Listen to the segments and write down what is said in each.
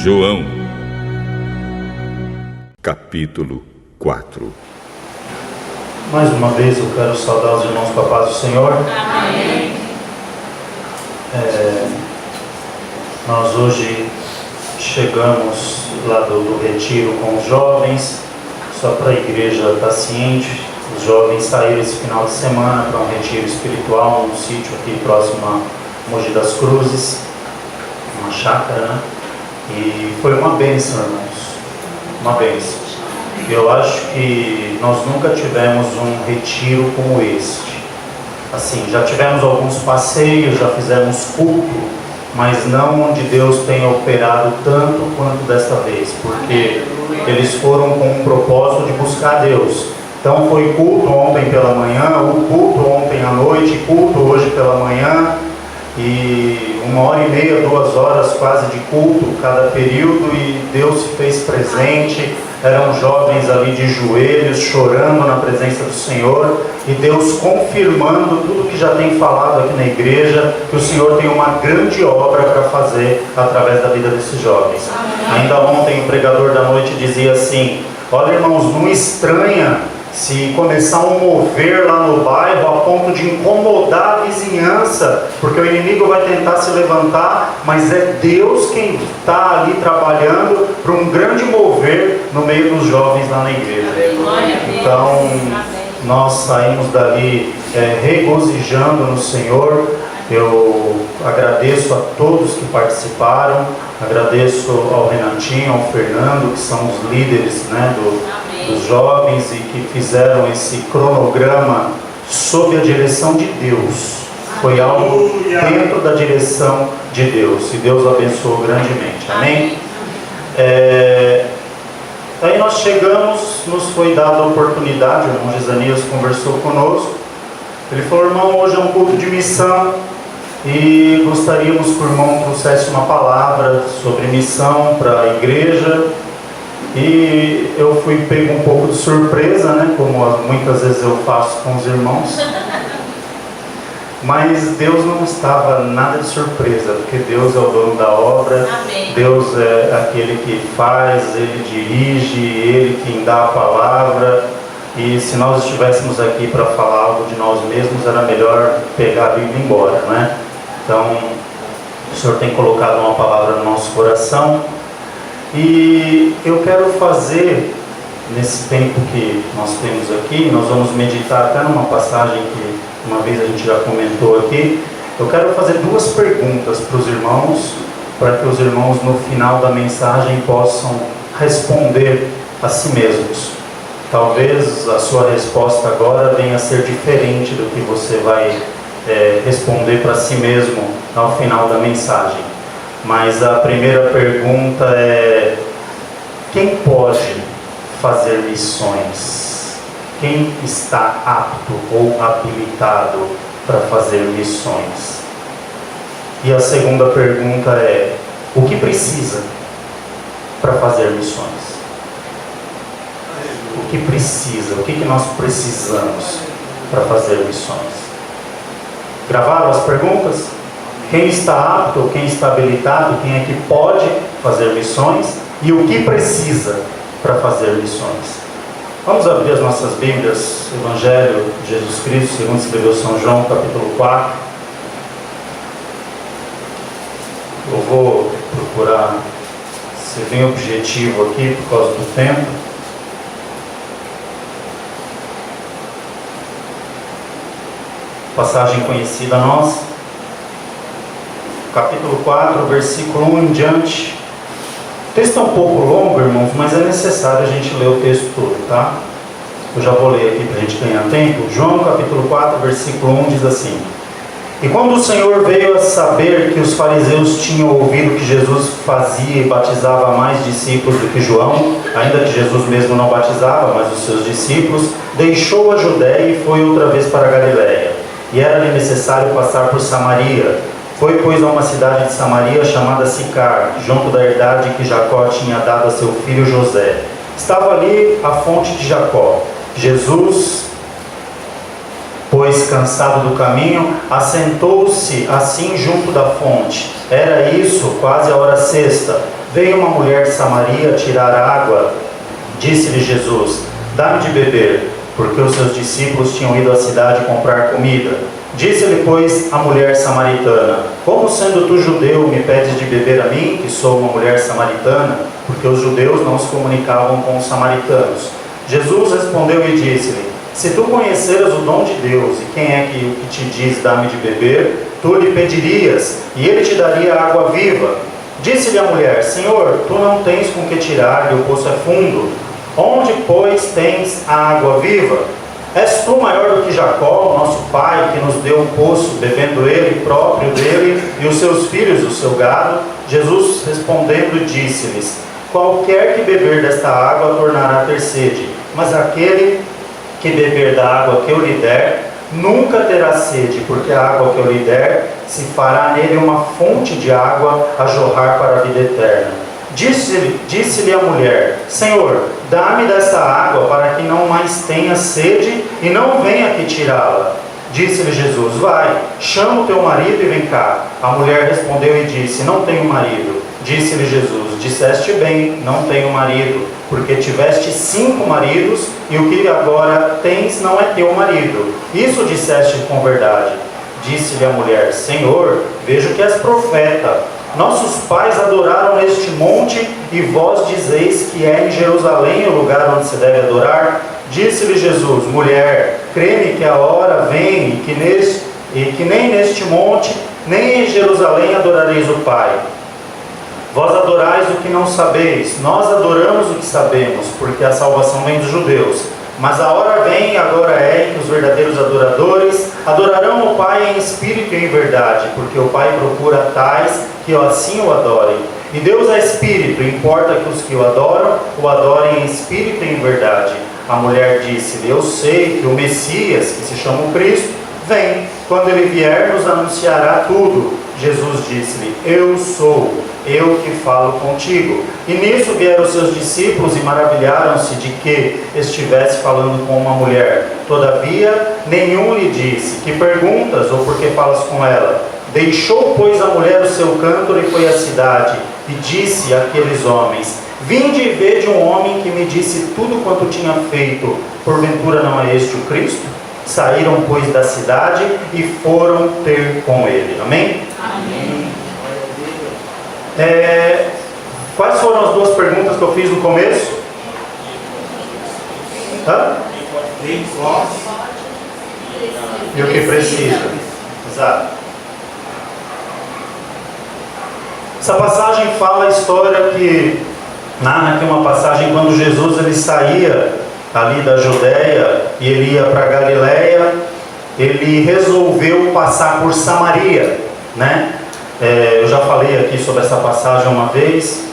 João, capítulo 4. Mais uma vez eu quero saudar os irmãos com a paz do Senhor. Amém. Nós hoje chegamos lá do retiro com os jovens, só para a igreja estar ciente. Os jovens saíram esse final de semana para um retiro espiritual num sítio aqui próximo a Mogi das Cruzes, uma chácara, né? E foi uma bênção, irmãos, uma bênção. Eu acho que nós nunca tivemos um retiro como este. Assim, já tivemos alguns passeios, já fizemos culto, mas não onde Deus tenha operado tanto quanto desta vez, porque eles foram com um propósito de buscar Deus. Então foi culto ontem pela manhã, o culto ontem à noite, culto hoje pela manhã, e 1h30, 2 horas quase de culto cada período, e Deus se fez presente. Eram jovens ali de joelhos, chorando na presença do Senhor, e Deus confirmando tudo que já tem falado aqui na igreja, que o Senhor tem uma grande obra para fazer através da vida desses jovens. Ainda ontem o pregador da noite dizia assim: olha, irmãos, não estranha se começar um mover lá no bairro a ponto de incomodar a vizinhança, porque o inimigo vai tentar se levantar, mas é Deus quem está ali trabalhando para um grande mover no meio dos jovens lá na igreja. Então nós saímos dali regozijando no Senhor. Eu agradeço a todos que participaram, agradeço ao Renatinho, ao Fernando, que são os líderes, né, dos jovens, e que fizeram esse cronograma sob a direção de Deus. Foi algo dentro da direção de Deus, e Deus abençoou grandemente. Amém? Aí nós chegamos, nos foi dada a oportunidade, o irmão Gisanias conversou conosco. Ele falou: irmão, hoje é um culto de missão, e gostaríamos que o irmão trouxesse uma palavra sobre missão para a igreja. E eu fui pego um pouco de surpresa, né, como muitas vezes eu faço com os irmãos. Mas Deus não estava nada de surpresa, porque Deus é o dono da obra. Amém. Deus é aquele que faz, Ele dirige, Ele quem dá a palavra. E se nós estivéssemos aqui para falar algo de nós mesmos, era melhor pegar a Bíblia e ir embora, né? Então, o Senhor tem colocado uma palavra no nosso coração, e eu quero fazer, nesse tempo que nós temos aqui, nós vamos meditar até numa passagem que uma vez a gente já comentou aqui. Eu quero fazer 2 perguntas para os irmãos, para que os irmãos no final da mensagem possam responder a si mesmos. Talvez a sua resposta agora venha a ser diferente do que você vai responder para si mesmo ao final da mensagem. Mas a primeira pergunta é: quem pode fazer missões? Quem está apto ou habilitado para fazer missões? E a segunda pergunta é: o que precisa para fazer missões? O que precisa? O que nós precisamos para fazer missões? Gravaram as perguntas? Quem está apto, quem está habilitado, quem é que pode fazer missões, e o que precisa para fazer missões? Vamos abrir as nossas Bíblias, Evangelho de Jesus Cristo, segundo escreveu São João, capítulo 4. Eu vou procurar ser bem objetivo aqui por causa do tempo. Passagem conhecida nossa, capítulo 4, versículo 1 em diante. O texto é um pouco longo, irmãos, mas é necessário a gente ler o texto todo, tá? Eu já vou ler aqui para a gente ganhar tempo. João capítulo 4, versículo 1 diz assim: e quando o Senhor veio a saber que os fariseus tinham ouvido que Jesus fazia e batizava mais discípulos do que João, ainda que Jesus mesmo não batizava, mas os seus discípulos, deixou a Judéia e foi outra vez para a Galiléia. E era-lhe necessário passar por Samaria. Foi, pois, a uma cidade de Samaria chamada Sicar, junto da herdade que Jacó tinha dado a seu filho José. Estava ali a fonte de Jacó. Jesus, pois, cansado do caminho, assentou-se assim junto da fonte. Era isso, quase a hora sexta. Veio uma mulher de Samaria tirar água. Disse-lhe Jesus: dá-me de beber, porque os seus discípulos tinham ido à cidade comprar comida. Disse-lhe, pois, a mulher samaritana: como sendo tu judeu, me pedes de beber a mim, que sou uma mulher samaritana? Porque os judeus não se comunicavam com os samaritanos. Jesus respondeu e disse-lhe: se tu conheceras o dom de Deus, e quem é que te diz dá-me de beber, tu lhe pedirias, e ele te daria água viva. Disse-lhe a mulher: Senhor, tu não tens com que tirar, e o poço é fundo. Onde, pois, tens a água viva? És tu maior do que Jacó, nosso pai, que nos deu o poço, bebendo ele próprio dele, e os seus filhos, o seu gado? Jesus respondendo disse-lhes: qualquer que beber desta água tornará a ter sede, mas aquele que beber da água que eu lhe der, nunca terá sede, porque a água que eu lhe der se fará nele uma fonte de água a jorrar para a vida eterna. Disse-lhe a mulher: Senhor, dá-me dessa água para que não mais tenha sede e não venha aqui tirá-la. Disse-lhe Jesus: vai, chama o teu marido e vem cá. A mulher respondeu e disse: não tenho marido. Disse-lhe Jesus: disseste bem, não tenho marido, porque tiveste 5 maridos, e o que agora tens não é teu marido. Isso disseste com verdade. Disse-lhe a mulher: Senhor, vejo que és profeta. Nossos pais adoraram neste monte, e vós dizeis que é em Jerusalém o lugar onde se deve adorar? Disse-lhe Jesus: mulher, crê-me que a hora vem, e que nem neste monte, nem em Jerusalém adorareis o Pai. Vós adorais o que não sabeis, nós adoramos o que sabemos, porque a salvação vem dos judeus. Mas a hora vem, agora é, que os verdadeiros adoradores adorarão o Pai em espírito e em verdade, porque o Pai procura tais que assim o adorem. E Deus é espírito, importa que os que o adorem em espírito e em verdade. A mulher disse-lhe: eu sei que o Messias, que se chama o Cristo, vem. Quando ele vier, nos anunciará tudo. Jesus disse-lhe: eu sou, eu que falo contigo. E nisso vieram os seus discípulos e maravilharam-se de que estivesse falando com uma mulher. Todavia, nenhum lhe disse: que perguntas, ou por que falas com ela? Deixou, pois, a mulher o seu cântaro e foi à cidade, e disse àqueles homens: vinde e vede um homem que me disse tudo quanto tinha feito. Porventura não é este o Cristo? Saíram, pois, da cidade e foram ter com ele. Amém? Amém. Quais foram as 2 perguntas que eu fiz no começo? E o que precisa? Exato. Essa passagem fala a história que narra aqui uma passagem quando Jesus ele saía ali da Judéia e ele ia para Galiléia. Ele resolveu passar por Samaria, né? Eu já falei aqui sobre essa passagem uma vez.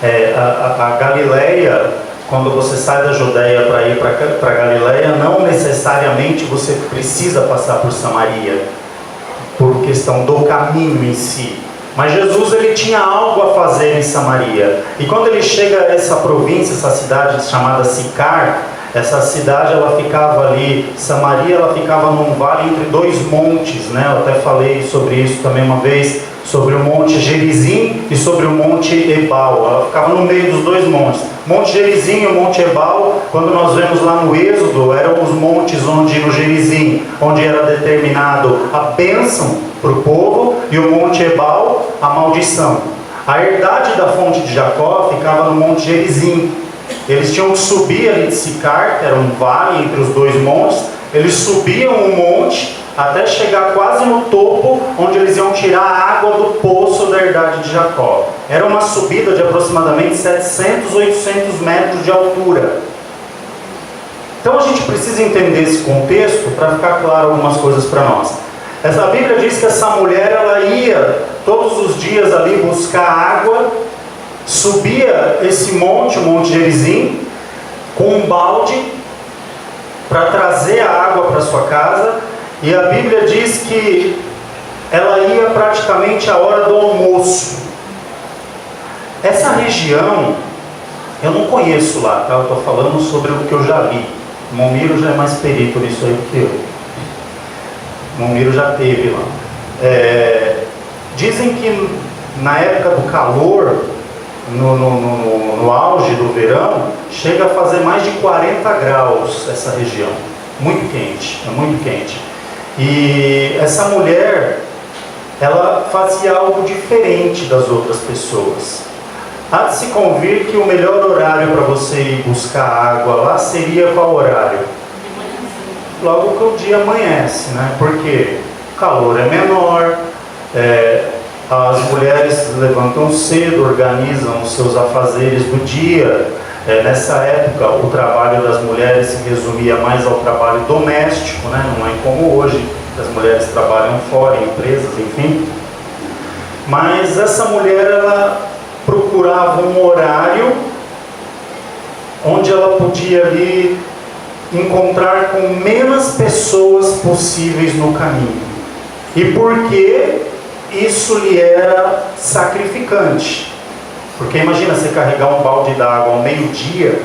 A Galiléia, quando você sai da Judéia para ir para Galiléia, não necessariamente você precisa passar por Samaria, por questão do caminho em si. Mas Jesus ele tinha algo a fazer em Samaria. E quando ele chega a essa província, essa cidade chamada Sicar, essa cidade ela ficava ali, Samaria ela ficava num vale entre 2 montes, né? Eu até falei sobre isso também uma vez, sobre o monte Gerizim e sobre o monte Ebal. Ela ficava no meio dos 2 montes. Monte Gerizim e o monte Ebal, quando nós vemos lá no Êxodo, eram os montes onde no Gerizim, onde era determinado a bênção para o povo, e o monte Ebal, a maldição. A herdade da fonte de Jacó ficava no monte Gerizim. Eles tinham que subir ali de Sicar, que era um vale entre os 2 montes. Eles subiam um monte até chegar quase no topo, onde eles iam tirar a água do poço da herdade de Jacó. Era uma subida de aproximadamente 700, 800 metros de altura. Então a gente precisa entender esse contexto para ficar claro algumas coisas para nós. A Bíblia diz que essa mulher ela ia todos os dias ali buscar água, subia esse monte, o Monte Gerizim, com um balde para trazer a água para sua casa. E a Bíblia diz que ela ia praticamente a hora do almoço. Essa região eu não conheço lá, tá? Eu estou falando sobre o que eu já li. O Momiro já é mais perito nisso aí do que eu. O Momiro já teve lá. Dizem que na época do calor, no auge do verão, chega a fazer mais de 40 graus essa região. Muito quente, é muito quente. E essa mulher, ela fazia algo diferente das outras pessoas. Há de se convir que o melhor horário para você ir buscar água lá seria qual horário? Logo que o dia amanhece, né? Porque o calor é menor, as mulheres levantam cedo, organizam os seus afazeres do dia. Nessa época, o trabalho das mulheres se resumia mais ao trabalho doméstico, né? Não é como hoje, as mulheres trabalham fora, em empresas, enfim. Mas essa mulher, ela procurava um horário onde ela podia ali encontrar com menos pessoas possíveis no caminho. E por que isso lhe era sacrificante? Porque imagina você carregar um balde d'água ao meio-dia,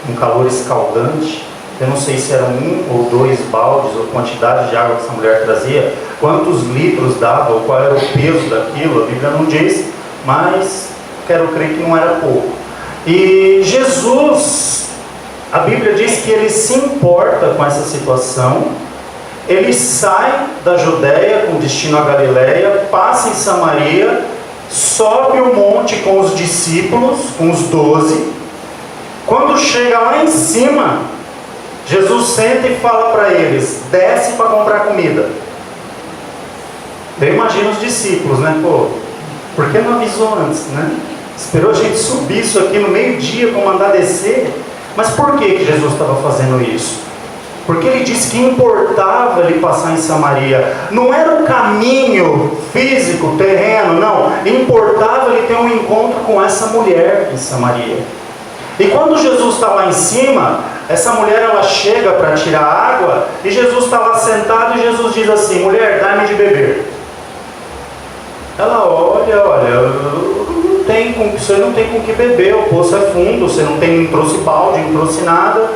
um calor escaldante. Eu não sei se eram 1 ou 2 baldes, ou quantidade de água que essa mulher trazia, quantos litros dava, ou qual era o peso daquilo, a Bíblia não diz, mas quero crer que não era pouco. E Jesus, a Bíblia diz que ele se importa com essa situação. Ele sai da Judéia com destino a Galiléia, passa em Samaria, sobe o monte com os discípulos, com os 12. Quando chega lá em cima, Jesus senta e fala para eles: desce para comprar comida. Eu imagino os discípulos, né? Pô, por que não avisou antes, né? Esperou a gente subir isso aqui no meio-dia para mandar descer. Mas por que Jesus estava fazendo isso? Porque ele disse que importava ele passar em Samaria. Não era o caminho físico, terreno, não. Importava ele ter um encontro com essa mulher em Samaria. E quando Jesus está lá em cima, essa mulher ela chega para tirar água, e Jesus está lá sentado, e Jesus diz assim: mulher, dá-me de beber. Ela olha, você não tem com que beber, o poço é fundo, você não trouxe balde, não trouxe nada.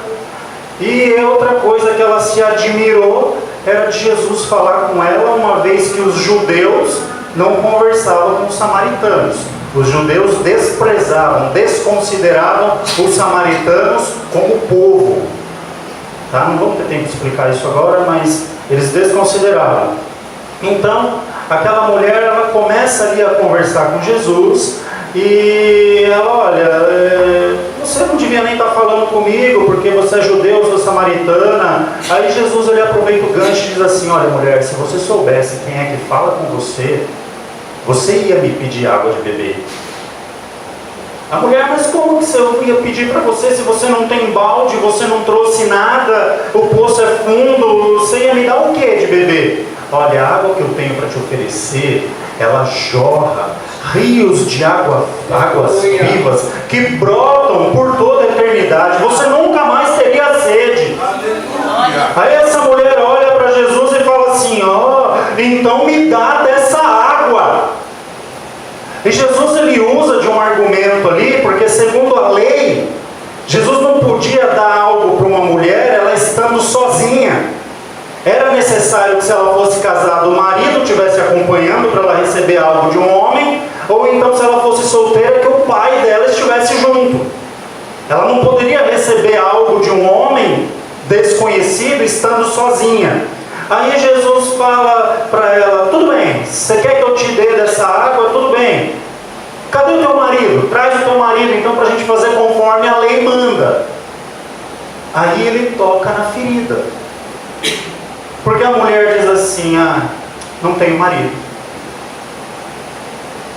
E outra coisa que ela se admirou era de Jesus falar com ela, uma vez que os judeus não conversavam com os samaritanos. Os judeus desprezavam, desconsideravam os samaritanos como povo. Tá? Não vamos ter tempo de explicar isso agora, mas eles desconsideravam. Então, aquela mulher, ela começa ali a conversar com Jesus, e ela, olha, você não devia nem estar falando comigo, porque você é judeu, eu sou samaritana. Aí Jesus, ele aproveita o gancho e diz assim: olha, mulher, se você soubesse quem é que fala com você, você ia me pedir água de beber. A mulher: mas como que eu ia pedir para você se você não tem balde, você não trouxe nada, o poço é fundo, você ia me dar o que de beber? Olha, a água que eu tenho para te oferecer, ela jorra rios de águas vivas que brotam por toda a eternidade. Você nunca mais teria sede. Aí essa mulher olha para Jesus e fala assim: então me dá dessa água. E Jesus, ele usa de um argumento ali, porque segundo a lei, Jesus não podia dar algo para uma mulher ela estando sozinha. Era necessário que, se ela fosse casada, o marido estivesse acompanhando para ela receber algo de um homem, ou então, se ela fosse solteira, que o pai dela estivesse junto. Ela não poderia receber algo de um homem desconhecido estando sozinha. Aí Jesus fala para ela: tudo bem, você quer que eu te dê dessa água? Tudo bem. Cadê o teu marido? Traz o teu marido então, para a gente fazer conforme a lei manda. Aí ele toca na ferida. Porque a mulher diz assim: não tenho marido.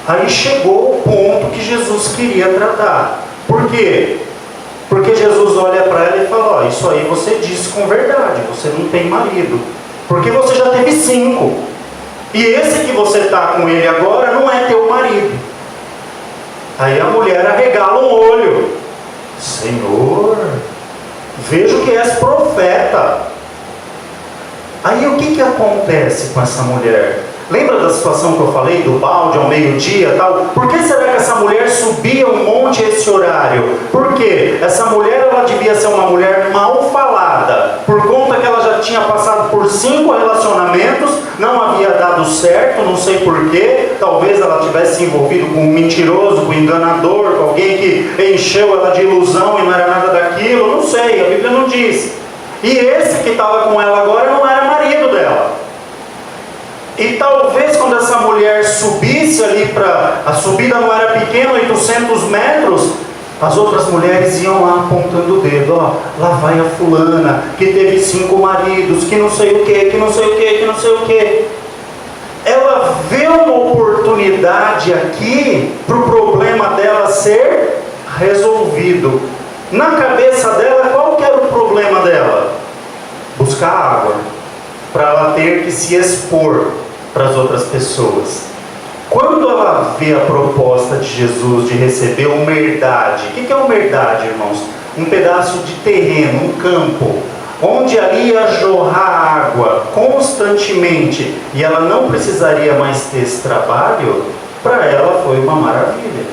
Aí chegou o ponto que Jesus queria tratar. Por quê? Porque Jesus olha para ela e fala: isso aí você disse com verdade, você não tem marido. Porque você já teve 5. E esse que você está com ele agora não é teu marido. Aí a mulher arregala um olho: Senhor, vejo que és profeta. Aí o que acontece com essa mulher? Lembra da situação que eu falei, do balde ao meio-dia e tal? Por que será que essa mulher subia um monte a esse horário? Por quê? Essa mulher, ela devia ser uma mulher mal falada, por conta que ela já tinha passado por 5 relacionamentos, não havia dado certo, não sei porquê. Talvez ela tivesse se envolvido com um mentiroso, com um enganador, com alguém que encheu ela de ilusão e não era nada daquilo. Não sei, a Bíblia não diz. E esse que estava com ela agora não era marido dela. E talvez quando essa mulher subisse ali para... A subida não era pequena, 800 metros... As outras mulheres iam lá apontando o dedo, ó, lá vai a fulana, que teve 5 maridos, que não sei o que, que não sei o que, que não sei o que. Ela vê uma oportunidade aqui para o problema dela ser resolvido. Na cabeça dela, qual que era o problema dela? Buscar água, para ela ter que se expor para as outras pessoas. Quando ela vê a proposta de Jesus de receber uma herdade, o que é uma herdade, irmãos? Um pedaço de terreno, um campo, onde ali ia jorrar água constantemente, e ela não precisaria mais ter esse trabalho, para ela foi uma maravilha.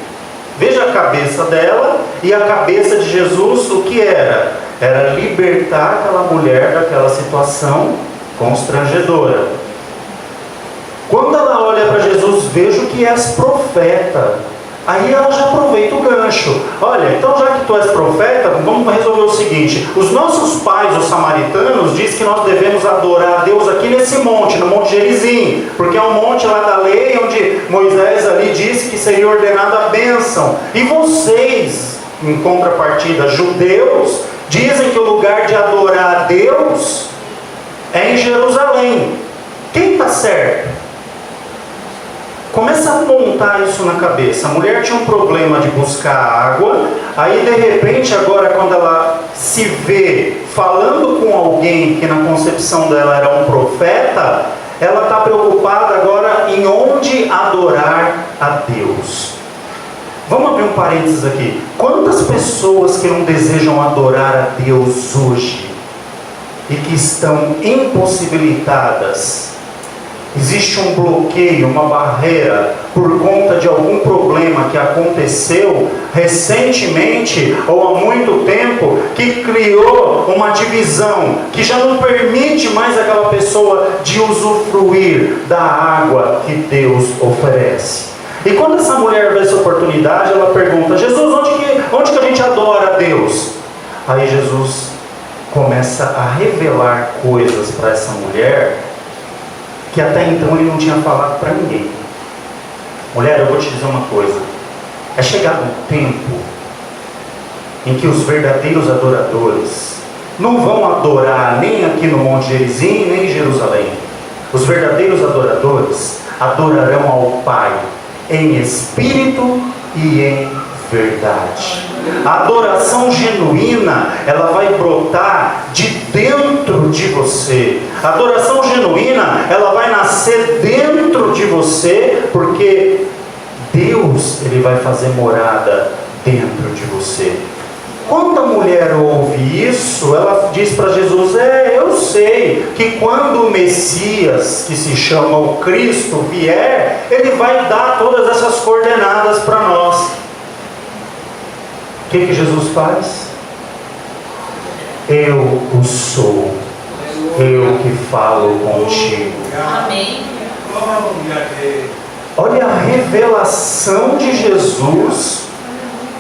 Veja a cabeça dela e a cabeça de Jesus, o que era? Era libertar aquela mulher daquela situação constrangedora. Quando ela olha para Jesus, vejo que és profeta. Aí ela já aproveita o gancho. Olha, então já que tu és profeta, vamos resolver o seguinte. Os nossos pais, os samaritanos, dizem que nós devemos adorar a Deus aqui nesse monte, no Monte Gerizim. Porque é um monte lá da lei, onde Moisés ali disse que seria ordenada a bênção. E vocês, em contrapartida, judeus, dizem que o lugar de adorar a Deus é em Jerusalém. Quem está certo? Começa a montar isso na cabeça. A mulher tinha um problema de buscar água. Aí de repente agora quando ela se vê falando com alguém que na concepção dela era um profeta, ela está preocupada agora em onde adorar a Deus. Vamos abrir um parênteses aqui. Quantas pessoas que não desejam adorar a Deus hoje e que estão impossibilitadas? Existe um bloqueio, uma barreira, por conta de algum problema que aconteceu recentemente ou há muito tempo, que criou uma divisão, que já não permite mais aquela pessoa de usufruir da água que Deus oferece. E quando essa mulher vê essa oportunidade, ela pergunta: Jesus, onde que a gente adora a Deus? Aí Jesus começa a revelar coisas para essa mulher que até então ele não tinha falado para ninguém. Mulher, eu vou te dizer uma coisa. É chegado um tempo em que os verdadeiros adoradores não vão adorar nem aqui no Monte Gerizim, nem em Jerusalém. Os verdadeiros adoradores adorarão ao Pai em espírito e em verdade. A adoração genuína, ela vai brotar de dentro de você. A adoração genuína, ela vai nascer dentro de você, porque Deus, ele vai fazer morada dentro de você. Quando a mulher ouve isso, ela diz para Jesus: eu sei que quando o Messias, que se chama o Cristo, vier, ele vai dar todas essas coordenadas para nós. O que Jesus faz? Eu o sou, eu que falo contigo. Amém. Olha a revelação de Jesus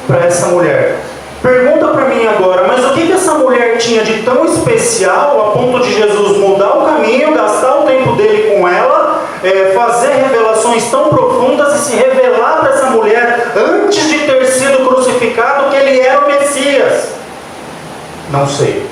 para essa mulher. Pergunta para mim agora, mas o que essa mulher tinha de tão especial a ponto de Jesus mudar o caminho, gastar o tempo dele com ela, fazer revelações tão profundas e se revelar para essa mulher antes de ter sido crucificado que ele era o Messias? Não sei.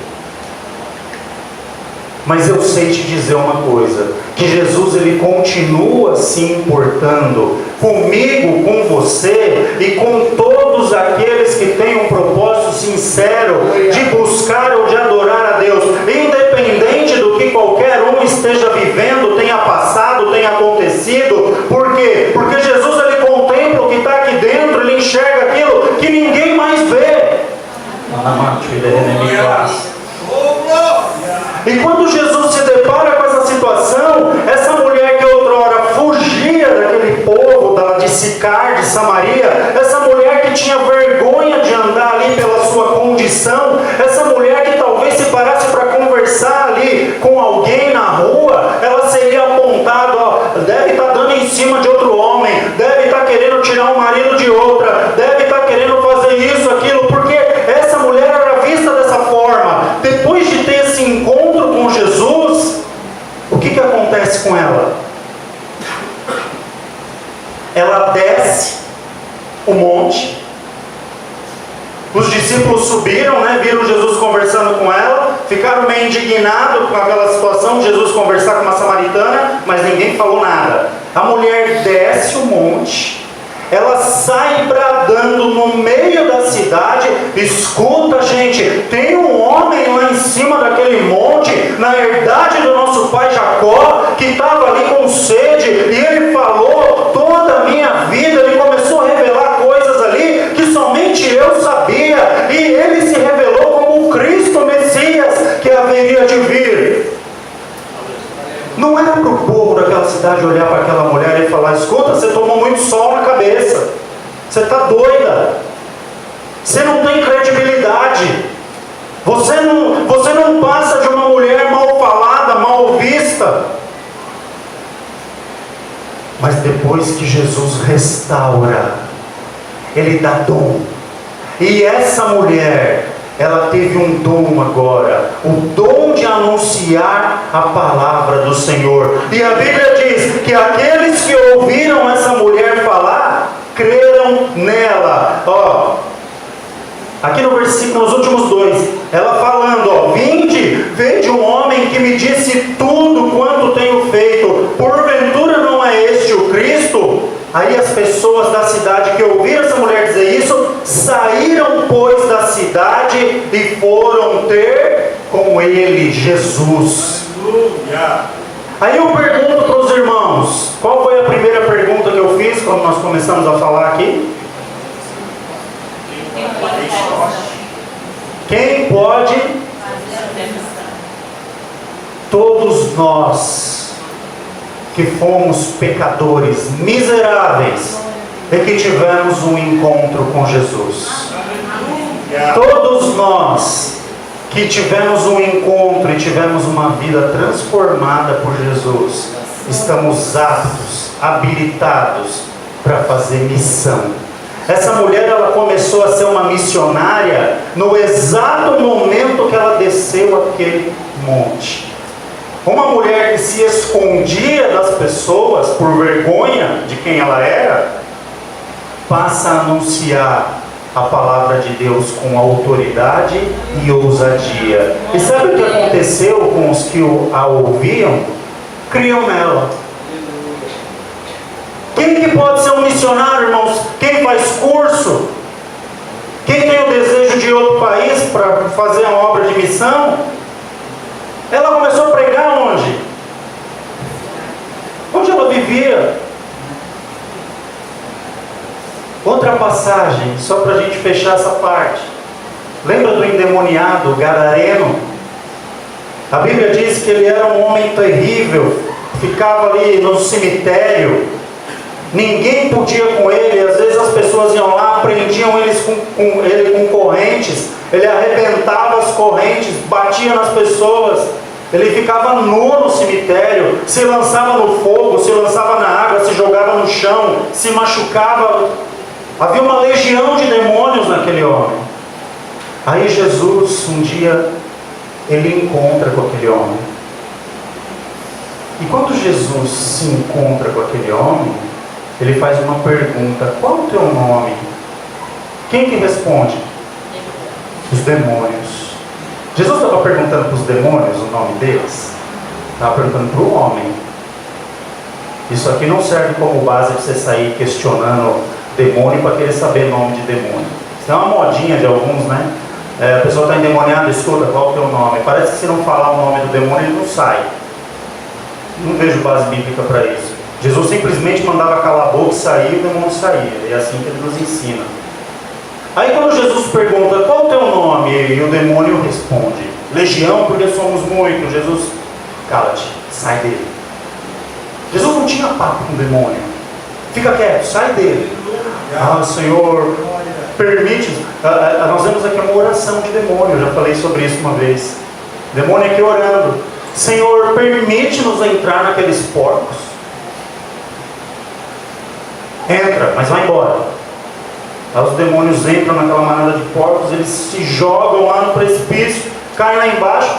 Mas eu sei te dizer uma coisa, que Jesus ele continua se importando comigo, com você e com todos aqueles que têm um propósito sincero de buscar ou de adorar a Deus, independente do que qualquer um esteja vivendo, tenha passado, tenha acontecido. Por quê? Porque Jesus ele contempla o que está aqui dentro, ele enxerga aquilo que ninguém mais vê. E quando Jesus se depara com essa situação, essa mulher que outrora fugia daquele povo de Sicar, de Samaria, essa mulher que tinha vergonha de andar ali pela sua condição, essa mulher que talvez se parasse para conversar ali com alguém na rua, ela seria apontada, tirar o marido de outra, deve estar querendo fazer isso, aquilo, porque essa mulher era vista dessa forma. Depois de ter esse encontro com Jesus, o que acontece com ela? Ela desce o monte. Os discípulos subiram, viram Jesus conversando com ela, ficaram meio indignados com aquela situação, Jesus conversar com uma samaritana, mas ninguém falou nada. A mulher desce o monte, ela sai bradando no meio da cidade. Escuta, gente, tem um homem lá em cima daquele monte, na herdade do nosso pai Jacó, que estava ali com sede, e ele falou toda a minha vida, ele começou a revelar coisas ali que somente eu sabia, e ele se revelou como o Cristo Messias que haveria de vir. Não era para o povo daquela cidade olhar para aquela mulher e falar: escuta, você tomou muito sol na cabeça, você está doida, você não tem credibilidade, você não passa de uma mulher mal falada, mal vista. Mas depois que Jesus restaura, Ele dá dom. E essa mulher, ela teve um dom agora, o dom de anunciar a palavra do Senhor. E a Bíblia diz que aqueles que ouviram essa mulher falar, creram nela. Aqui no versículo, nos últimos 2, ela falando: vinde, vede um homem que me disse tudo quanto tenho feito, porventura não é este o Cristo? Aí as pessoas da cidade que ouviram essa mulher dizer isso, saíram, pois, da cidade e foram ter com ele Jesus. Aí eu pergunto para os irmãos, qual foi a primeira pergunta que eu fiz quando nós começamos a falar aqui? Quem pode? Todos nós que fomos pecadores, miseráveis, e que tivemos um encontro com Jesus. Todos nós que tivemos um encontro e tivemos uma vida transformada por Jesus, estamos aptos, habilitados para fazer missão. Essa mulher, ela começou a ser uma missionária no exato momento que ela desceu aquele monte. Uma mulher que se escondia das pessoas por vergonha de quem ela era, passa a anunciar a palavra de Deus com autoridade e ousadia. E sabe o que aconteceu com os que a ouviam? Criam nela. Quem que pode ser um missionário, irmãos? Quem faz curso? Quem tem o desejo de ir a outro país para fazer uma obra de missão? Ela começou a pregar onde? Onde ela vivia? Outra passagem, só para a gente fechar essa parte. Lembra do endemoniado gadareno? A Bíblia diz que ele era um homem terrível, ficava ali no cemitério, ninguém podia com ele. Às vezes as pessoas iam lá, prendiam ele com correntes, ele arrebentava as correntes, batia nas pessoas, ele ficava nu no cemitério, se lançava no fogo, se lançava na água, se jogava no chão, se machucava. Havia uma legião de demônios naquele homem. Aí Jesus, um dia, ele encontra com aquele homem. E quando Jesus se encontra com aquele homem, ele faz uma pergunta: qual o teu nome? Quem que responde? Os demônios. Jesus estava perguntando para os demônios o nome deles? Estava perguntando para o homem. Isso aqui não serve como base para você sair questionando demônio para querer saber nome de demônio. Isso é uma modinha de alguns, né? A pessoa está endemoniada, escuta, qual é o teu nome? Parece que se não falar o nome do demônio, ele não sai. Não vejo base bíblica para isso. Jesus simplesmente mandava calar a boca e sair, e o demônio saía. E é assim que ele nos ensina. Aí quando Jesus pergunta: qual é o teu nome? E o demônio responde: Legião, porque somos muitos. Jesus: cala-te, sai dele. Jesus não tinha papo com o demônio. Fica quieto, sai dele. Senhor, permite. Nós vemos aqui uma oração de demônio. Eu já falei sobre isso uma vez. Demônio aqui orando: Senhor, permite-nos entrar naqueles porcos. entra, mas vai embora. Aí os demônios entram naquela manada de porcos, eles se jogam lá no precipício, caem lá embaixo.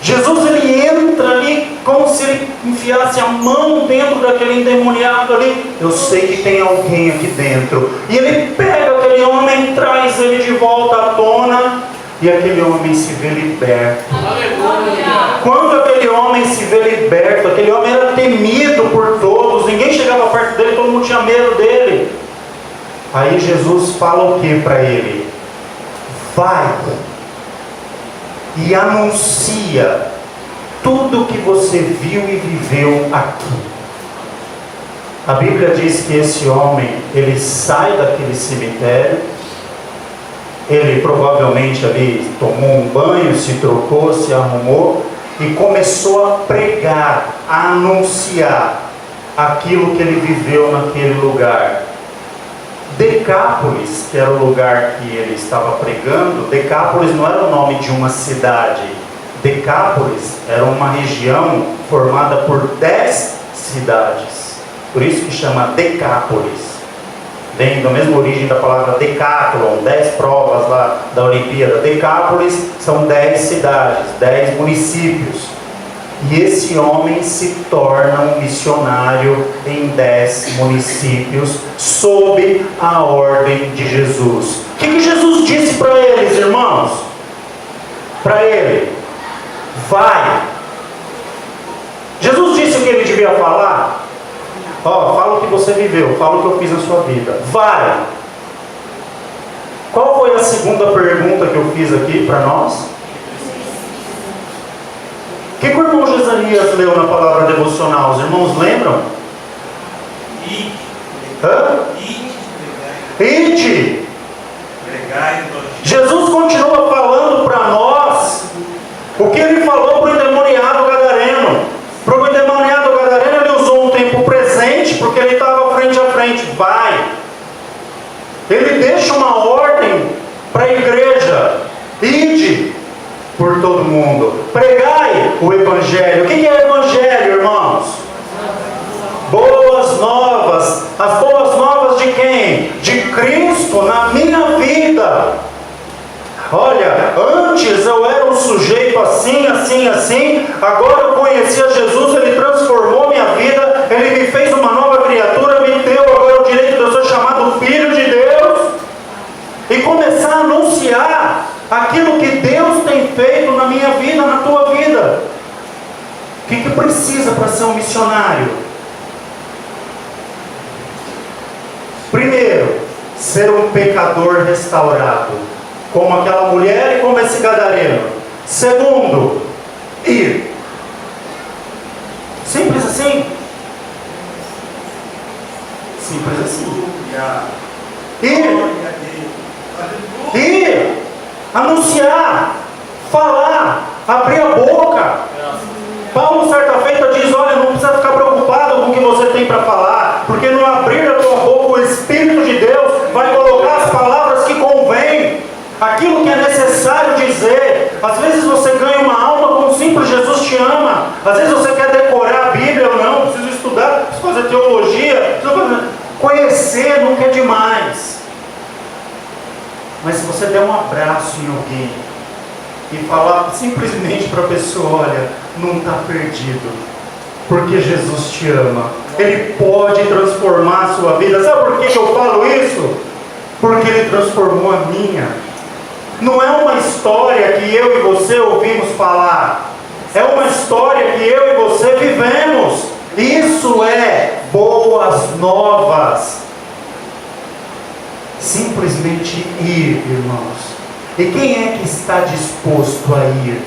Jesus, ele entra ali como se ele enfiasse a mão dentro daquele endemoniado ali. Eu sei que tem alguém aqui dentro. E ele pega aquele homem, traz ele de volta à tona, e aquele homem se vê liberto. Quando aquele homem se vê liberto, aquele homem era temido por todos, ninguém chegava perto dele, todo mundo tinha medo dele. Aí Jesus fala o que para ele? Vai e anuncia tudo que você viu e viveu aqui. A Bíblia diz que esse homem, ele sai daquele cemitério, ele provavelmente ali tomou um banho, se trocou, se arrumou e começou a pregar, a anunciar aquilo que ele viveu naquele lugar. Decápolis, que era o lugar que ele estava pregando, Decápolis não era o nome de uma cidade. Decápolis era uma região formada por 10 cidades. Por isso que chama Decápolis. Vem da mesma origem da palavra decátlon, 10 provas lá da Olimpíada. Decápolis são 10 cidades, 10 municípios. E esse homem se torna um missionário em 10 municípios, sob a ordem de Jesus. O que Jesus disse para eles, irmãos? Para ele, vai. Jesus disse o que ele devia falar? Fala o que você viveu, fala o que eu fiz na sua vida. Vai. Qual foi a segunda pergunta que eu fiz aqui para nós? O que o irmão Jezanias leu na palavra devocional? Os irmãos lembram? Ide. Jesus continua falando para nós o que ele falou para o endemoniado gadareno. Para o endemoniado gadareno ele usou um tempo presente, porque ele estava frente a frente. Vai. Ele deixa uma ordem para a igreja. Ide por todo mundo. Pregai o Evangelho. O que é Evangelho, irmãos? Boas novas. As boas novas de quem? De Cristo na minha vida. Olha, antes eu era um sujeito assim, assim, assim. Agora eu conheci a Jesus, Ele transformou minha vida. Ele me fez uma nova criatura, me deu agora o direito de eu ser chamado Filho de Deus. E começar a anunciar aquilo que Deus tem feito na minha vida, na tua vida. O que precisa para ser um missionário? Primeiro, ser um pecador restaurado, como aquela mulher e como esse gadareno. Segundo, ir. Simples assim. Simples assim. Ir. Anunciar, falar, abrir a boca. Paulo certa feita diz, olha, não precisa ficar preocupado com o que você tem para falar, porque no abrir a tua boca o Espírito de Deus vai colocar as palavras que convém, aquilo que é necessário dizer. Às vezes você ganha uma alma com um simples Jesus te ama. Às vezes você quer decorar a Bíblia ou não, precisa estudar, precisa fazer teologia, precisa fazer... Conhecer nunca é demais. Mas se você der um abraço em alguém e falar simplesmente para a pessoa, olha, não está perdido, porque Jesus te ama, Ele pode transformar a sua vida. Sabe por que eu falo isso? Porque Ele transformou a minha. Não é uma história que eu e você ouvimos falar, é uma história que eu e você vivemos. Isso é boas novas. Simplesmente ir, irmãos. E quem é que está disposto a ir?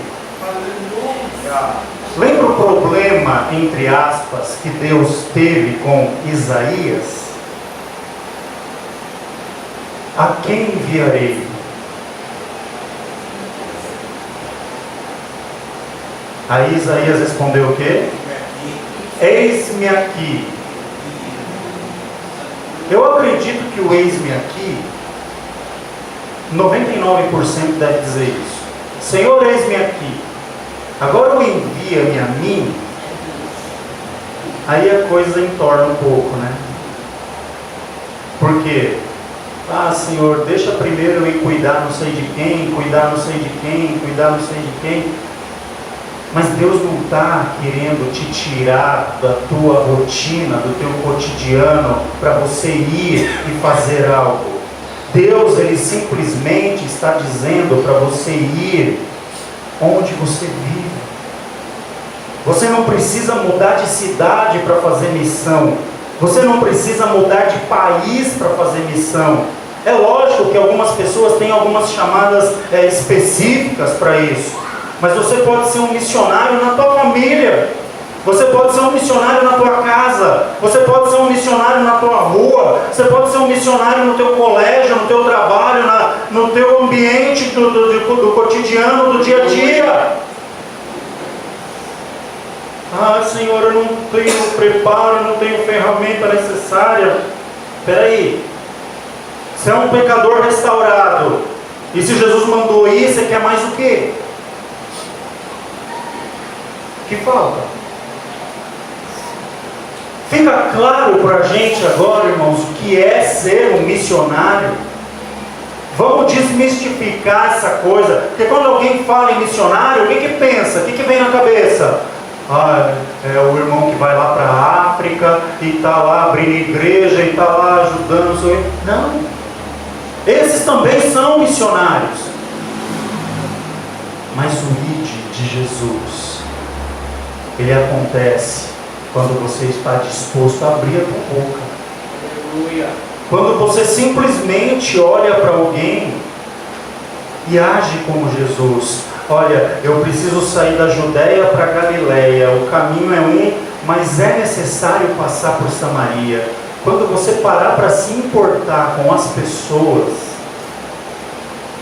Lembra o problema, entre aspas, que Deus teve com Isaías? A quem enviarei? Aí Isaías respondeu o quê? Eis-me aqui. Eu acredito que o eis-me aqui, 99% deve dizer isso. Senhor, eis-me aqui. Agora o envia-me a mim. Aí a coisa entorna um pouco, né? Por quê? Ah, Senhor, deixa primeiro eu ir cuidar não sei de quem, cuidar não sei de quem, cuidar não sei de quem. Mas Deus não está querendo te tirar da tua rotina, do teu cotidiano, para você ir e fazer algo. Deus, Ele simplesmente está dizendo para você ir onde você vive. Você não precisa mudar de cidade para fazer missão. Você não precisa mudar de país para fazer missão. É lógico que algumas pessoas têm algumas chamadas específicas para isso. Mas você pode ser um missionário na tua família. Você pode ser um missionário na tua casa. Você pode ser um missionário na tua rua. Você pode ser um missionário no teu colégio, no teu trabalho, no teu ambiente do cotidiano, do dia a dia. Ah, Senhor, eu não tenho preparo, eu não tenho ferramenta necessária. Espera aí. Você é um pecador restaurado. E se Jesus mandou ir, você quer mais o quê? Que falta? Fica claro para a gente agora, irmãos, o que é ser um missionário. Vamos desmistificar essa coisa. Porque quando alguém fala em missionário, o que pensa? O que vem na cabeça? Ah, é o irmão que vai lá para a África e está lá abrindo igreja e está lá ajudando. Não. Esses também são missionários. Mas o ID de Jesus, ele acontece quando você está disposto a abrir a tua boca. Aleluia. Quando você simplesmente olha para alguém e age como Jesus. Olha, eu preciso sair da Judéia para Galiléia. O caminho é um, mas é necessário passar por Samaria. Quando você parar para se importar com as pessoas,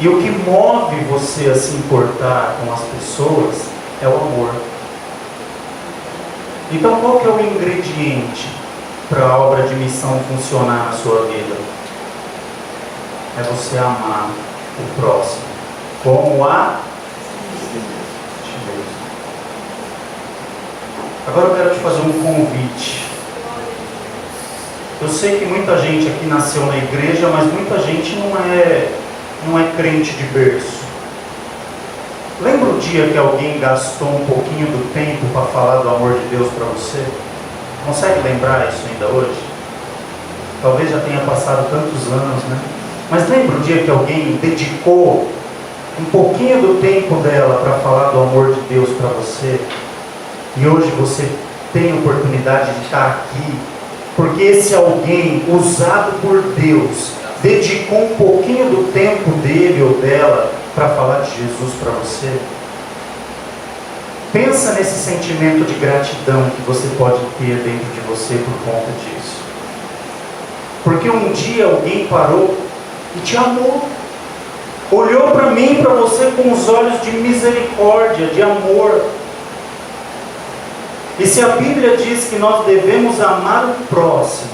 e o que move você a se importar com as pessoas é o amor. Então, qual que é o ingrediente para a obra de missão funcionar na sua vida? É você amar o próximo como a ti mesmo. Agora eu quero te fazer um convite. Eu sei que muita gente aqui nasceu na igreja, mas muita gente não é crente de berço. Lembra o dia que alguém gastou um pouquinho do tempo para falar do amor de Deus para você? Consegue lembrar isso ainda hoje? Talvez já tenha passado tantos anos, né? Mas lembra o dia que alguém dedicou um pouquinho do tempo dela para falar do amor de Deus para você? E hoje você tem a oportunidade de estar aqui, porque esse alguém, usado por Deus, dedicou um pouquinho do tempo dele ou dela para falar de Jesus para você. Pensa nesse sentimento de gratidão que você pode ter dentro de você por conta disso. Porque um dia alguém parou e te amou. Olhou para mim e para você com os olhos de misericórdia, de amor. E se a Bíblia diz que nós devemos amar o próximo,